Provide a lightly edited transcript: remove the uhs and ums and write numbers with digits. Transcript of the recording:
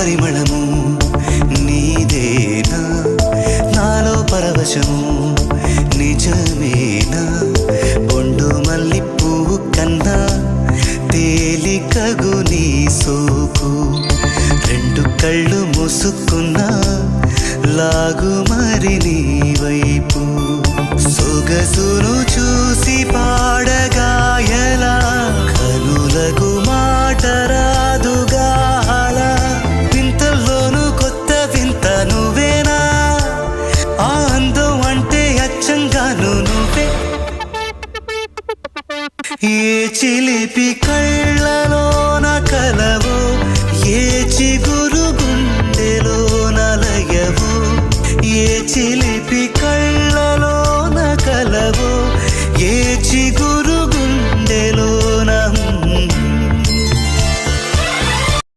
పరిమళము నీదేనా నాలో పరవశము నిజమేనా బొండు మల్లి పువ్వు కన్నా తేలికగు నీ సోకు రెండు కళ్ళు మూసుకున్నా లాగు మరి నీ వైపు సొగసును చూసి పాడగాయలా కనులకు మాట రాదుగా అలా వింతల్లోనూ కొత్త వింత నువ్వేనా ఆ అందం అంటే అచ్చంగాను నువ్వే ఏ చిలిపి కళ్ళలోన కలవో ఏ చిగురు గుండెలో నలయవో ఏ చిలిపి